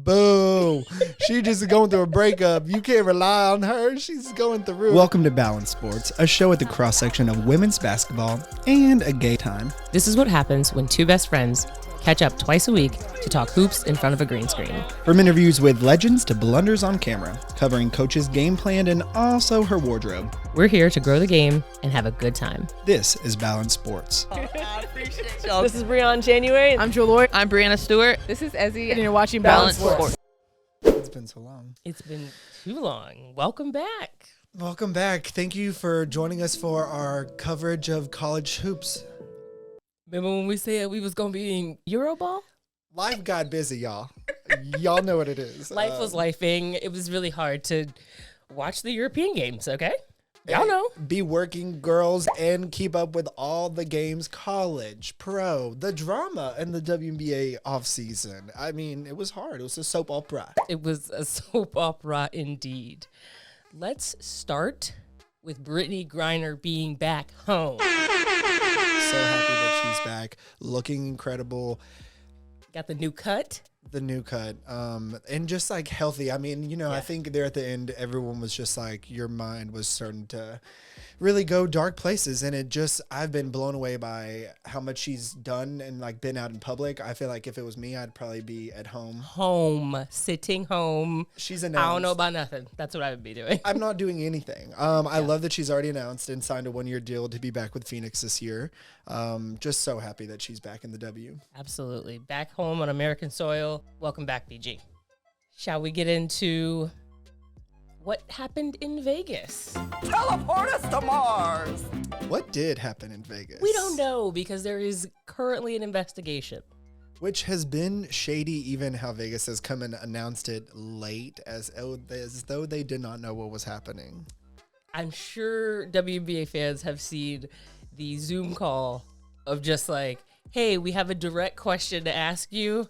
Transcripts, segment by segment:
Boo. She just going through a breakup. You can't rely on her. She's going through. Welcome to Balance Sports, a show at the cross-section of women's basketball and a gay time. This is what happens when two best friends catch up twice a week to talk hoops in front of a green screen. From interviews with legends to blunders on camera, covering Coach's game plan and also her wardrobe. We're here to grow the game and have a good time. This is Balance Sports. I appreciate y'all. This is Breanna January. I'm Jewell Loyd. I'm Breanna Stewart. This is Ezi, and you're watching Balance Sports. It's been so long. It's been too long. Welcome back. Welcome back. Thank you for joining us for our coverage of college hoops. Remember when we said we was going to be in Euroball? Life got busy, y'all. Y'all know what it is. Life was lifing. It was really hard to watch the European games, okay? Y'all know. Be working girls and keep up with all the games, college, pro, the drama, and the WNBA offseason. I mean, it was hard. It was a soap opera. It was a soap opera indeed. Let's start with Brittney Griner being back home. So happy that she's back, looking incredible. Got the new cut. And just like healthy. I mean, you know, Yeah. I think there at the end, everyone was just like, your mind was starting to really go dark places. And I've been blown away by how much she's done and like been out in public. I feel like if it was me, I'd probably be at home. Sitting home. She's announced. I don't know about nothing. That's what I would be doing. I'm not doing anything. I love that she's already announced and signed a 1-year deal to be back with Phoenix this year. Just so happy that she's back in the W. Absolutely. Back home on American soil. Welcome back, BG. Shall we get into what happened in Vegas? Teleport us to Mars. What did happen in Vegas? We don't know because there is currently an investigation. Which has been shady, even how Vegas has come and announced it late, as though they did not know what was happening. I'm sure WNBA fans have seen the Zoom call of just like, hey, we have a direct question to ask you.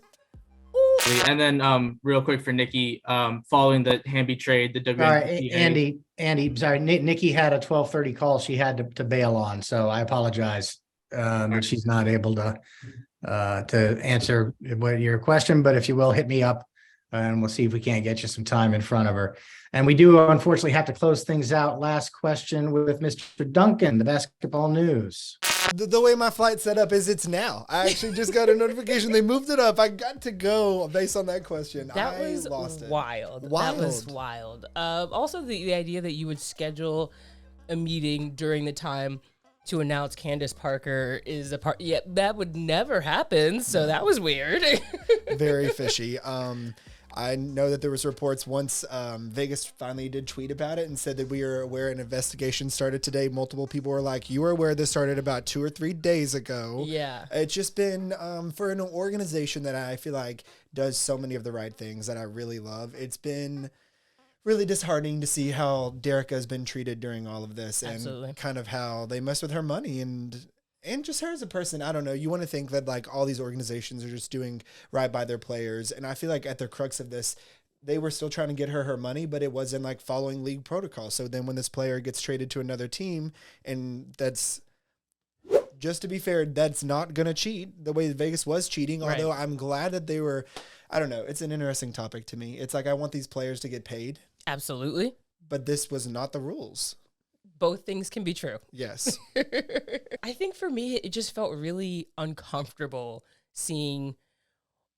And then real quick for Nikki, following the Hamby trade, the WNBA. All right, Andy, sorry, Nikki had a 12:30 call she had to bail on, so I apologize that she's not able to answer your question, but if you will, hit me up and we'll see if we can't get you some time in front of her. And we do unfortunately have to close things out. Last question with Mr. Duncan, the basketball news. The way my flight set up is it's now. I actually just got a notification. They moved it up. I got to go based on that question. That was wild. That was wild. Also, the idea that you would schedule a meeting during the time to announce Candace Parker is a part. Yeah, that would never happen. So that was weird. Very fishy. I know that there was reports once Vegas finally did tweet about it and said that we are aware an investigation started today. Multiple people were like, you were aware this started about 2 or 3 days ago. Yeah. It's just been for an organization that I feel like does so many of the right things that I really love. It's been really disheartening to see how Derica has been treated during all of this. Absolutely. And kind of how they mess with her money and just her as a person. I don't know. You want to think that like all these organizations are just doing right by their players. And I feel like at the crux of this, they were still trying to get her money, but it wasn't like following league protocol. So then when this player gets traded to another team, and that's, just to be fair, that's not going to cheat the way Vegas was cheating. Right. Although I'm glad that they were, I don't know. It's an interesting topic to me. It's like, I want these players to get paid. Absolutely. But this was not the rules. Both things can be true. Yes. I think for me, it just felt really uncomfortable seeing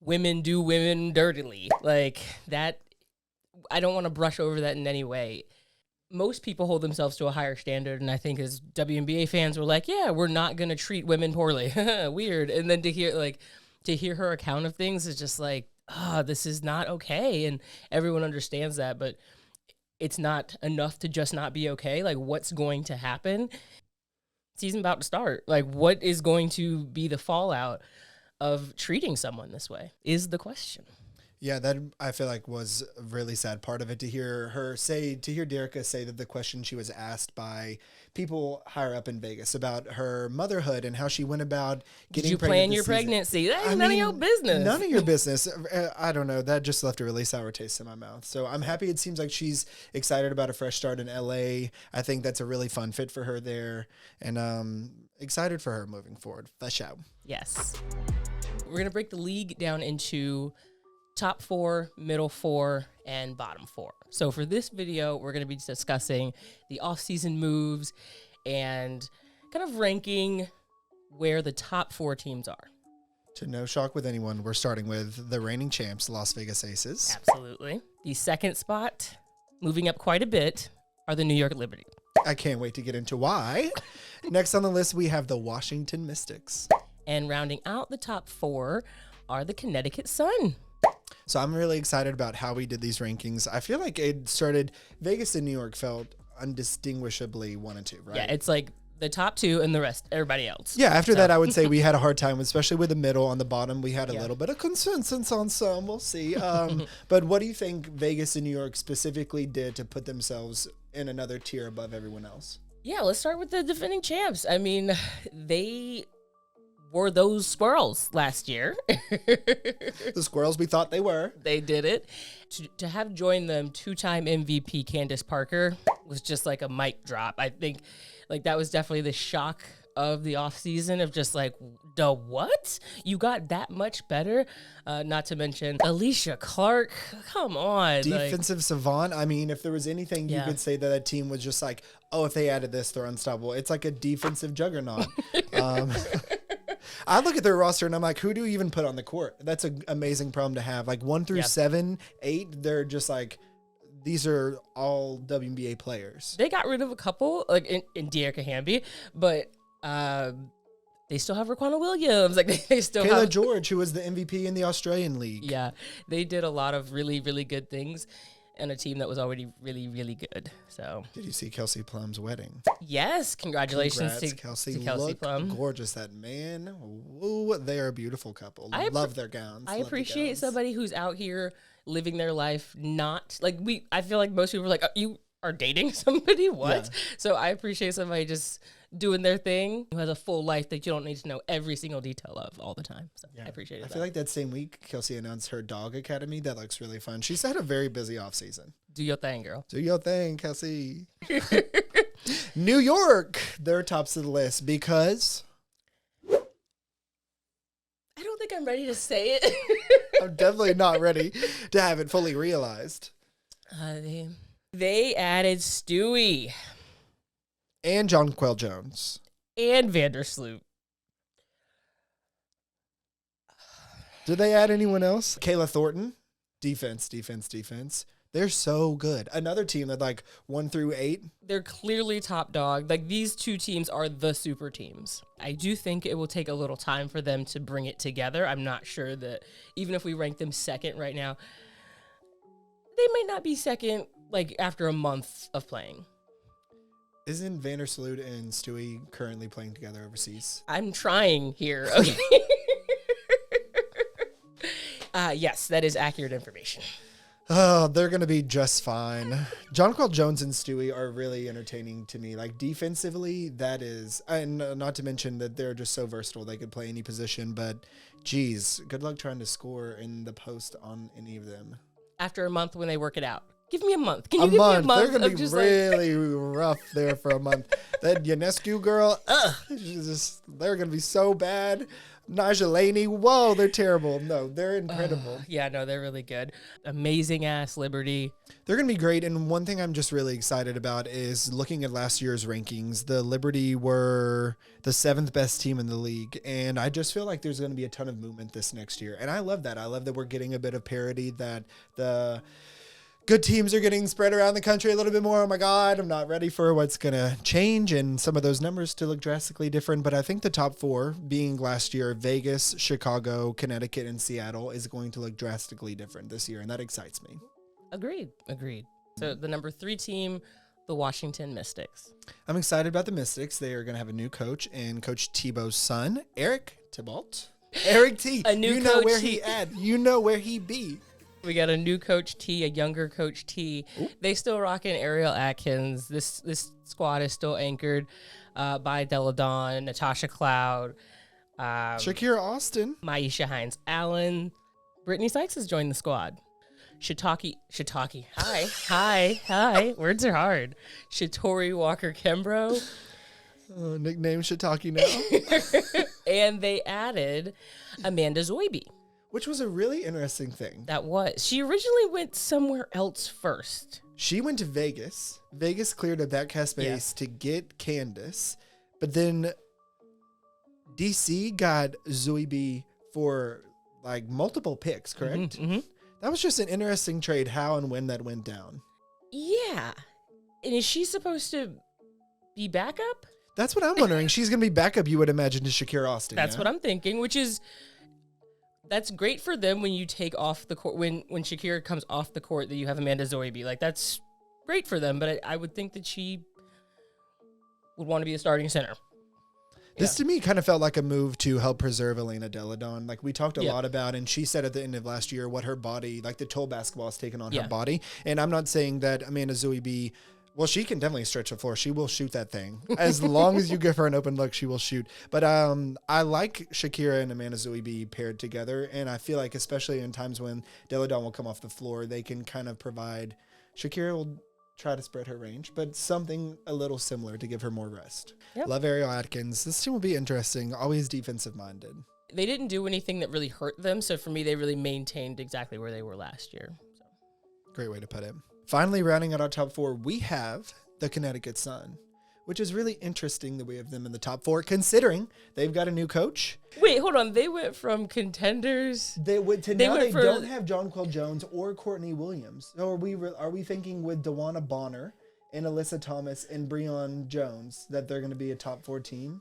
women do women dirtily. Like that, I don't want to brush over that in any way. Most people hold themselves to a higher standard, and I think as WNBA fans were like, yeah, we're not going to treat women poorly. Weird. And then to hear her account of things is just like, this is not okay. And everyone understands that, but it's not enough to just not be okay. Like, what's going to happen? Season about to start. Like, what is going to be the fallout of treating someone this way is the question. Yeah, that I feel like was a really sad part of it, to hear Derica say that the question she was asked by people higher up in Vegas about her motherhood and how she went about getting Did you pregnant plan your pregnancy? That ain't none of your business. None of your business. I don't know. That just left a really sour taste in my mouth. So I'm happy. It seems like she's excited about a fresh start in LA. I think that's a really fun fit for her there. And excited for her moving forward. For sure. Yes. We're going to break the league down into top 4, middle 4, and bottom 4. So for this video, we're going to be discussing the off-season moves and kind of ranking where the top 4 teams are. To no shock with anyone, we're starting with the reigning champs, Las Vegas Aces. Absolutely. The second spot, moving up quite a bit, are the New York Liberty. I can't wait to get into why. Next on the list, we have the Washington Mystics. And rounding out the top 4 are the Connecticut Sun. So I'm really excited about how we did these rankings. I feel like it started, Vegas and New York felt undistinguishably 1 and 2, right? Yeah, it's like the top 2 and the rest, everybody else. Yeah, after that, I would say we had a hard time, especially with the middle. On the bottom, we had a Yeah. little bit of consensus on some. We'll see. But what do you think Vegas and New York specifically did to put themselves in another tier above everyone else? Yeah, let's start with the defending champs. I mean, they were those squirrels last year. The squirrels we thought they were. They did it. To have joined them, 2-time MVP Candace Parker was just like a mic drop. I think like that was definitely the shock of the offseason of just like, the what? You got that much better? Not to mention Alicia Clark. Come on. Defensive savant. I mean, if there was anything you Yeah. could say that team was just like, oh, if they added this, they're unstoppable. It's like a defensive juggernaut. I look at their roster and I'm like, who do you even put on the court? That's an amazing problem to have. Like 1 through Yep. 7, 8, they're just like, these are all WNBA players. They got rid of a couple, like in Derica Hamby, but they still have Raquana Williams. Like they still Kayla have George, who was the MVP in the Australian League. Yeah, they did a lot of really, really good things and a team that was already really, really good. So, Did you see Kelsey Plum's wedding? yes, congratulations Congrats, to Kelsey. to Kelsey Look Plum. gorgeous. That man. Woo, they are a beautiful couple. I Love their gowns. I Love the appreciate gowns. somebody who's out here living their life, not like I feel like most people are like, oh, you are dating somebody? What? Yeah. So I appreciate somebody just doing their thing who has a full life that you don't need to know every single detail of all the time. So Yeah. I appreciate it. I feel like that same week, Kelsey announced her dog academy. That looks really fun. She's had a very busy off season. Do your thing, girl. Do your thing, Kelsey. New York, they're tops of the list because I don't think I'm ready to say it. I'm definitely not ready to have it fully realized. They added Stewie And Jonquel Jones. and Vandersloot. Did they add anyone else? Kayla Thornton. Defense. They're so good. Another team that like 1 through 8. They're clearly top dog. Like these two teams are the super teams. I do think it will take a little time for them to bring it together. I'm not sure that even if we rank them second right now, they might not be second like after a month of playing. Isn't Vandersloot and Stewie currently playing together overseas? I'm trying here. Okay. Yes, that is accurate information. Oh, they're going to be just fine. Jonquel Jones and Stewie are really entertaining to me. Like defensively, that is, and not to mention that they're just so versatile. They could play any position, but geez, good luck trying to score in the post on any of them. After a month when they work it out. Give me a month. Can you A give me a month. month? They're going of to be just really rough there for a month. That Ionescu girl, they're going to be so bad. Naja Laney, whoa, they're terrible. No, they're incredible. Yeah, no, they're really good. Amazing ass Liberty. They're going to be great. And one thing I'm just really excited about is looking at last year's rankings. The Liberty were the 7th best team in the league. And I just feel like there's going to be a ton of movement this next year. And I love that. I love that we're getting a bit of parity, that the good teams are getting spread around the country a little bit more. Oh my God, I'm not ready for what's going to change and some of those numbers to look drastically different. But I think the top 4 being last year, Vegas, Chicago, Connecticut, and Seattle is going to look drastically different this year. And that excites me. Agreed. So the number 3 team, the Washington Mystics. I'm excited about the Mystics. They are going to have a new coach and Coach Tebow's son, Eric Thibault. Eric T. A new you know coach where he- he at. You know where he be. We got a new Coach T, a younger Coach T. Ooh. They still rocking Ariel Atkins. This squad is still anchored by Della Donne, Natasha Cloud, Shakira Austin. Maisha Hines Allen. Brittney Sykes has joined the squad. Shiitake. Hi. Words are hard. Shatori Walker Kembro. Nickname Shiitake now. And they added Amanda Zoibe. which was a really interesting thing. That was. She originally went somewhere else first. She went to Vegas. Vegas cleared up that cast space to get Candace. But then DC got Zoe B for like multiple picks, correct? Mm-hmm. That was just an interesting trade, how and when that went down. Yeah. And is she supposed to be backup? That's what I'm wondering. She's going to be backup, you would imagine, to Shakira Austin. That's what I'm thinking, which is, that's great for them when you take off the court, when Shakira comes off the court, that you have Amanda Zoebe. Like, that's great for them, but I would think that she would want to be a starting center. This to me kind of felt like a move to help preserve Elena Della Donne. Like we talked a lot about, and she said at the end of last year what her body, like the toll basketball has taken on her body. And I'm not saying that Amanda Zoebe, well, she can definitely stretch the floor. She will shoot that thing. As long as you give her an open look, she will shoot. But I like Shakira and Amanda Zoebe paired together. And I feel like especially in times when Della Donne will come off the floor, they can kind of provide, Shakira will try to spread her range, but something a little similar to give her more rest. Yep. Love Ariel Atkins. This team will be interesting. Always defensive minded. They didn't do anything that really hurt them. So for me, they really maintained exactly where they were last year. So. Great way to put it. Finally, rounding out our top four, we have the Connecticut Sun, which is really interesting that we have them in the top four, considering they've got a new coach. Wait, hold on. They went from contenders. They don't have Jonquel Jones or Courtney Williams. So are we thinking with DeWanna Bonner and Alyssa Thomas and Breon Jones that they're going to be a top four team?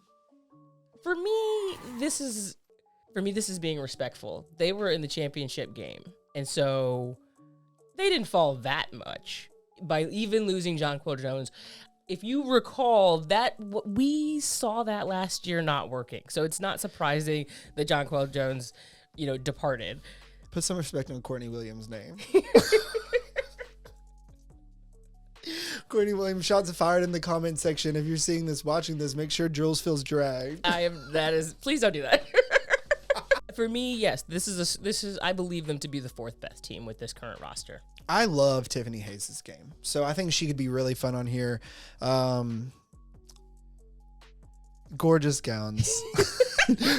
For me, this is being respectful. They were in the championship game, and so they didn't fall that much by even losing Jonquel Jones. If you recall, that we saw that last year not working. So it's not surprising that Jonquel Jones, departed. Put some respect on Courtney Williams' name. Courtney Williams, shots fired in the comment section. If you're seeing this, watching this, make sure Jewelz feels dragged. Please don't do that. For me, yes, this is I believe them to be the fourth best team with this current roster. I love Tiffany Hayes' game. So I think she could be really fun on here. Gorgeous gowns.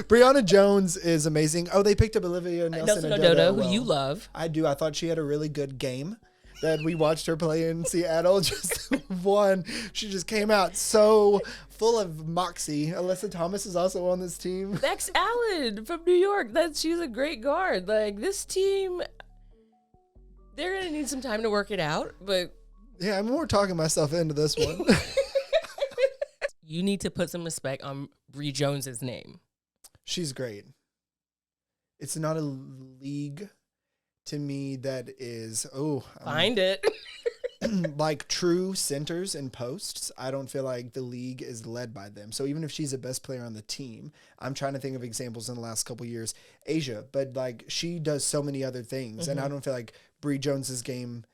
Brianna Jones is amazing. Oh, they picked up Olivia Nelson Ododo, who you love. I do. I thought she had a really good game that we watched her play in Seattle. Just one. She just came out so full of moxie. Alyssa Thomas is also on this team. Max Allen from New York. She's a great guard. Like, this team, they're going to need some time to work it out, but... Yeah, I'm more talking myself into this one. You need to put some respect on Bree Jones's name. She's great. It's not a league to me that is, Find it. like true centers and posts. I don't feel like the league is led by them. So even if she's the best player on the team, I'm trying to think of examples in the last couple of years. Asia, but like she does so many other things. Mm-hmm. And I don't feel like Bree Jones's game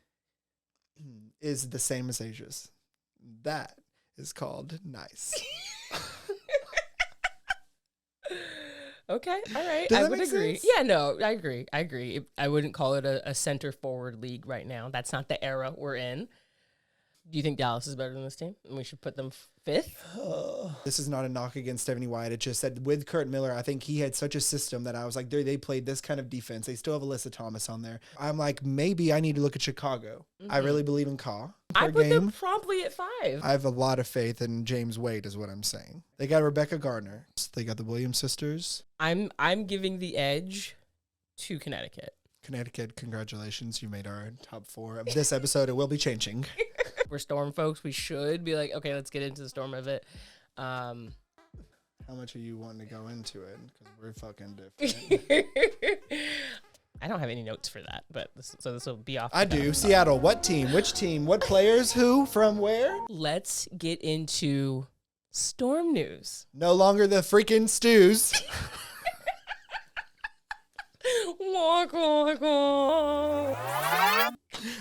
is the same as Asia's. That is called nice. Okay, all right. Does I that would make agree. sense? Yeah, no, I agree. I wouldn't call it a center forward league right now. That's not the era we're in. Do you think Dallas is better than this team? And we should put them fifth? This is not a knock against Stephanie White. It's just that with Kurt Miller, I think he had such a system that I was like, they played this kind of defense. They still have Alyssa Thomas on there. I'm like, maybe I need to look at Chicago. Mm-hmm. I really believe in Ka. I put them promptly at 5. I have a lot of faith in James Wade is what I'm saying. They got Rebecca Gardner. They got the Williams sisters. I'm giving the edge to Connecticut. Connecticut, congratulations. You made our top 4 of this episode. It will be changing. We're Storm folks. We should be like, okay, let's get into the Storm of it. How much are you wanting to go into it? Because we're fucking different. I don't have any notes for that, but this will be off. I do. Seattle, what team? Which team? What players? Who? From where? Let's get into Storm news. No longer the freaking Stews. Walk.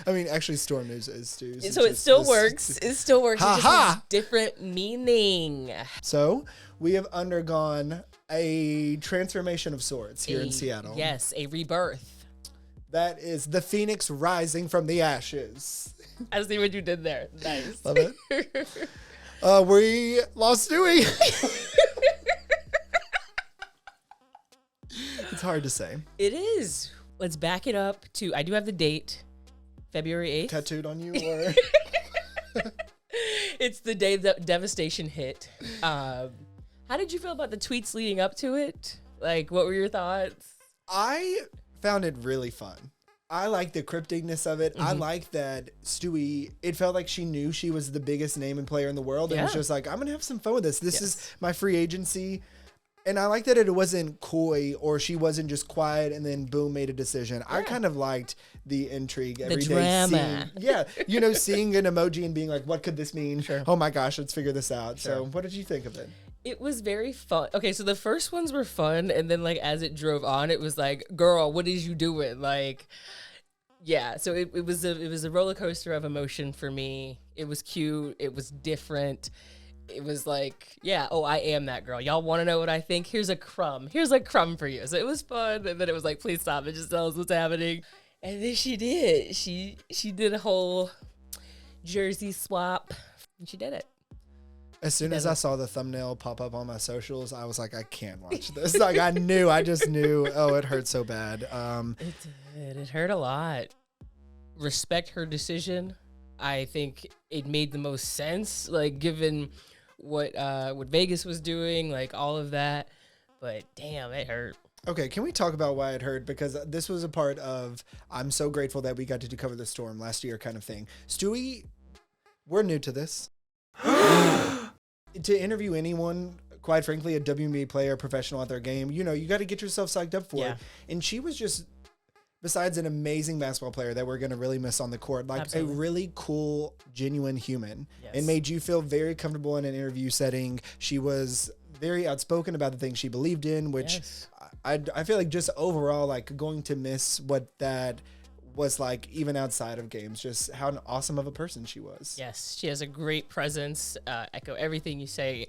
I mean, actually, Storm news is Stews. So it still works. It still works. Ha it just ha! has different meaning. So we have undergone a transformation of sorts here in Seattle. Yes, a rebirth. That is the phoenix rising from the ashes. I see what you did there. Nice. Love it. We lost Stewie. It's hard to say. It is. Let's back it up to, I do have the date, February 8th. Tattooed on you, or It's the day that Devastation hit. How did you feel about the tweets leading up to it? Like, what were your thoughts? I found it really fun. I like the crypticness of it. I like that Stewie, it felt like she knew she was the biggest name and player in the world. And was just like, I'm going to have some fun with this. This is my free agency. And I like that it wasn't coy, or she wasn't just quiet and then boom, made a decision. I kind of liked the intrigue every day. Drama. Seeing an emoji and being like, what could this mean? Sure. Oh my gosh, let's figure this out. So what did you think of it? It was very fun. Okay, so the first ones were fun, and then like as it drove on, it was like, girl, what is you doing? Like, yeah. So it was a roller coaster of emotion for me. It was cute. It was different. It was like, yeah, oh, I am that girl. Y'all want to know what I think? Here's a crumb. Here's a crumb for you. So it was fun, and then it was like, please stop and just tell us what's happening. And then she did. She did a whole jersey swap, and she did it. As soon as I saw the thumbnail pop up on my socials, I was like, I can't watch this. Like, I just knew, oh, it hurt so bad. It did. It hurt a lot. Respect her decision. I think it made the most sense, like, given what Vegas was doing, like, all of that. But, damn, it hurt. Okay, can we talk about why it hurt? Because this was a part of, I'm so grateful that we got to cover the storm last year kind of thing. Stewie, we're new to this. To interview anyone, quite frankly, a WNBA player, professional at their game, you got to get yourself psyched up for it. And she was just, besides an amazing basketball player that we're going to really miss on the court, like a really cool, genuine human. It made you feel very comfortable in an interview setting. She was very outspoken about the things she believed in, which I feel like just overall, like, going to miss what that was like even outside of games, just how an awesome of a person she was. Yes, she has a great presence. Echo everything you say.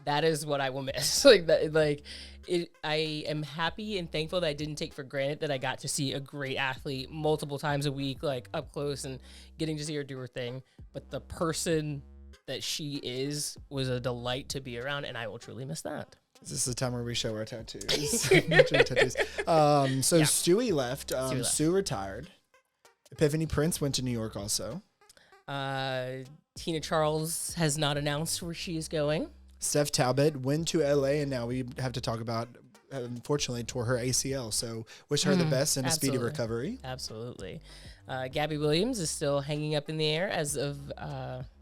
That is what I will miss. I am happy and thankful that I didn't take for granted that I got to see a great athlete multiple times a week, like up close, and getting to see her do her thing. But the person that she is was a delight to be around, and I will truly miss that. This is the time where we show our tattoos. Stewie left. Sue retired. Epiphany Prince went to New York also. Tina Charles has not announced where she is going. Steph Talbot went to LA, and now we have to talk about, unfortunately, tore her ACL. So wish her the best and a speedy recovery. Absolutely. Gabby Williams is still hanging up in the air as of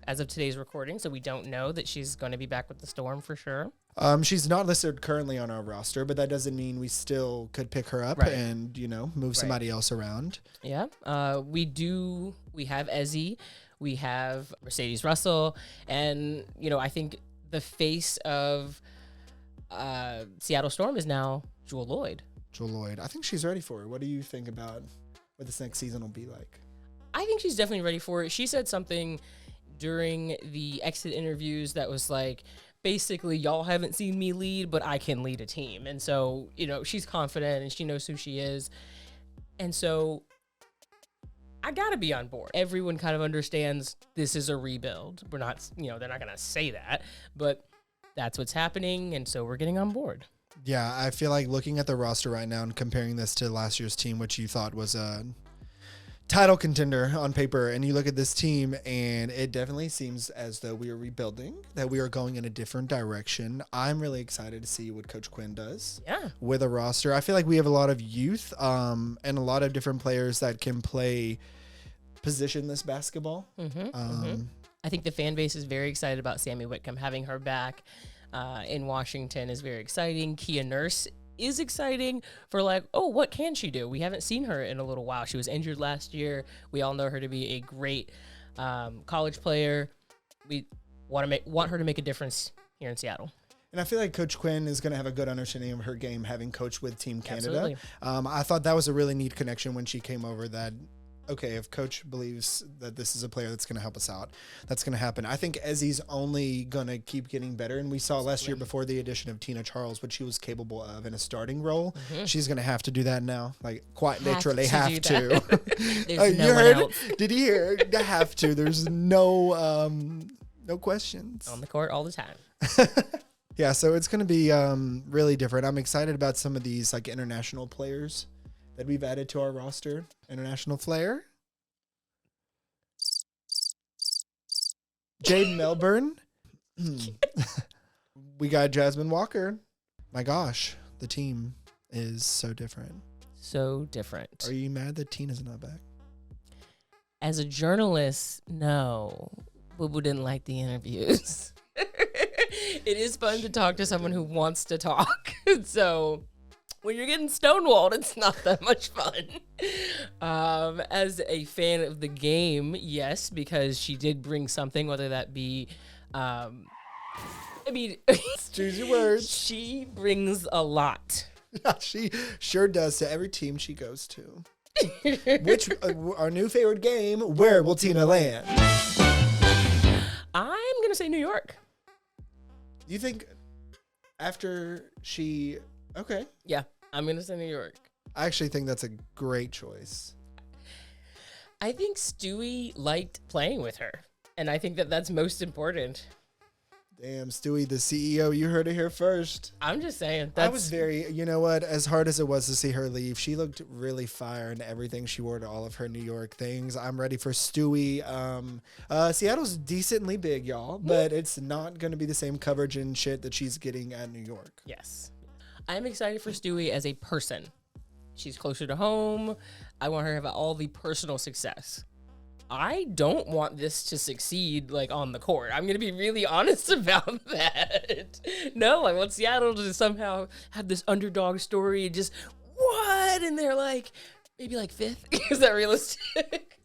today's recording, so we don't know that she's going to be back with the Storm for sure. She's not listed currently on our roster, but that doesn't mean we still could pick her up and, move somebody else around. Yeah. We have Ezi, we have Mercedes Russell, and, I think the face of Seattle Storm is now Jewell Loyd. Jewell Loyd. I think she's ready for it. What do you think about what this next season will be like? I think she's definitely ready for it. She said something during the exit interviews that was like, basically, y'all haven't seen me lead, but I can lead a team. And so, she's confident and she knows who she is. And so I got to be on board. Everyone kind of understands this is a rebuild. We're not, they're not going to say that, but that's what's happening. And so we're getting on board. Yeah, I feel like looking at the roster right now and comparing this to last year's team, which you thought was a title contender on paper, and you look at this team and it definitely seems as though we are rebuilding, that we are going in a different direction. I'm really excited to see what Coach Quinn does with a roster. I feel like we have a lot of youth and a lot of different players that can play positionless basketball. I think the fan base is very excited about Sammy Whitcomb. Having her back in Washington is very exciting. Kia Nurse is exciting for like, oh, what can she do? We haven't seen her in a little while. She was injured last year. We all know her to be a great college player. We want her to make a difference here in Seattle. And I feel like Coach Quinn is going to have a good understanding of her game, having coached with Team Canada. I thought that was a really neat connection when she came over, that okay, if Coach believes that this is a player that's going to help us out, that's going to happen. I think Ezi's only going to keep getting better. And we saw last year before the addition of Tina Charles, what she was capable of in a starting role. She's going to have to do that now. Like, quite literally have to. There's no one else. Did you hear? Have to. There's no questions. On the court all the time. Yeah, so it's going to be really different. I'm excited about some of these like international players that we've added to our roster. International flair. Jade Melbourne. We got Jasmine Walker. My gosh, the team is so different. So different. Are you mad that Tina's not back? As a journalist, no. Boo Boo didn't like the interviews. It is fun to talk to someone who wants to talk. So when you're getting stonewalled, it's not that much fun. As a fan of the game, yes, because she did bring something, whether that be, Choose your words. She brings a lot. She sure does to every team she goes to. Which, our new favorite game, where will Tina land? I'm going to say New York. You think after she... Okay. Yeah, I'm going to say New York. I actually think that's a great choice. I think Stewie liked playing with her, and I think that that's most important. Damn, Stewie, the CEO, you heard it here first. I'm just saying. I was very, you know what, as hard as it was to see her leave, she looked really fire in everything she wore to all of her New York things. I'm ready for Stewie. Seattle's decently big, y'all, but it's not going to be the same coverage and shit that she's getting at New York. Yes. I'm excited for Stewie as a person. She's closer to home. I want her to have all the personal success. I don't want this to succeed like on the court. I'm going to be really honest about that. No, I want Seattle to somehow have this underdog story and just, what? And they're like, maybe like fifth? Is that realistic?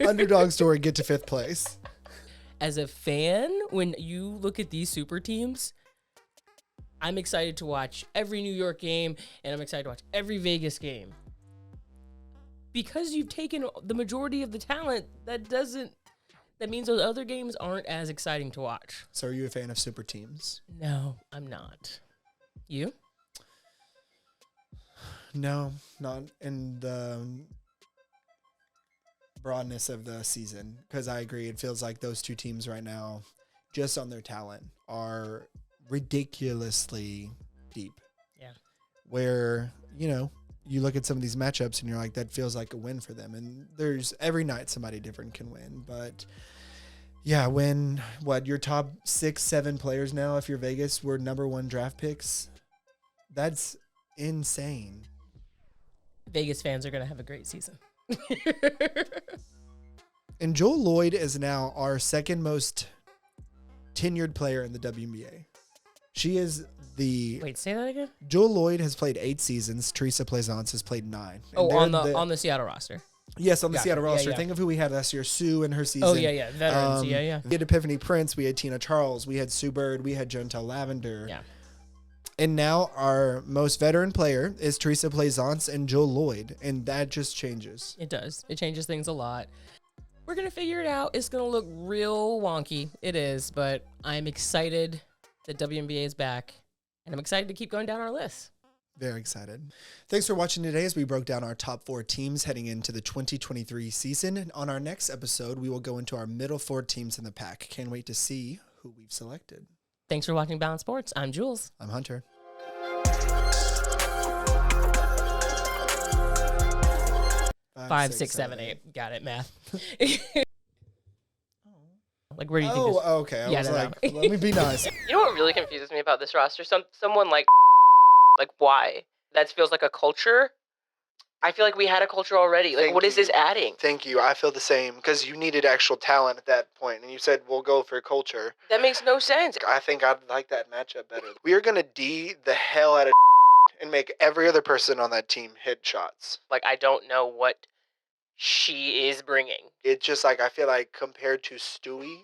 Underdog story, get to fifth place. As a fan, when you look at these super teams, I'm excited to watch every New York game, and I'm excited to watch every Vegas game. Because you've taken the majority of the talent, that means those other games aren't as exciting to watch. So are you a fan of super teams? No, I'm not. You? No, not in the broadness of the season. Because I agree, it feels like those two teams right now, just on their talent, are ridiculously deep. Yeah. Where, you know, you look at some of these matchups and you're like, that feels like a win for them. And there's every night somebody different can win. But yeah, when your top 6-7 players now, if you're Vegas, were number 1 draft picks, that's insane. Vegas fans are going to have a great season. And Jewell Loyd is now our second most tenured player in the WNBA. She is the... Wait, say that again? Jewell Loyd has played 8 seasons. Theresa Plaisance has played 9. Oh, on the Seattle roster. Yes, on the Seattle roster. Yeah. Think of who we had last year. Sue in her season. Oh, yeah. Veterans, yeah. We had Epiphany Prince. We had Tina Charles. We had Sue Bird. We had Jontel Lavender. Yeah. And now our most veteran player is Theresa Plaisance and Jewell Loyd. And that just changes. It does. It changes things a lot. We're going to figure it out. It's going to look real wonky. It is. But I'm excited that WNBA is back. And I'm excited to keep going down our list. Very excited. Thanks for watching today as we broke down our top 4 teams heading into the 2023 season. And on our next episode, we will go into our middle 4 teams in the pack. Can't wait to see who we've selected. Thanks for watching Balance Sports. I'm Jewelz. I'm Hunter. 5, 6, 7, 8. Got it, math. Like, where do you think this? Oh, okay. I was no. like, let me be nice. You know what really confuses me about this roster? Someone like why? That feels like a culture. I feel like we had a culture already. Like, what is this adding? Thank you. I feel the same because you needed actual talent at that point, and you said we'll go for culture. That makes no sense. I think I'd like that matchup better. We are gonna D the hell out of and make every other person on that team hit shots. Like, I don't know what she is bringing. It's just like I feel like compared to Stewie,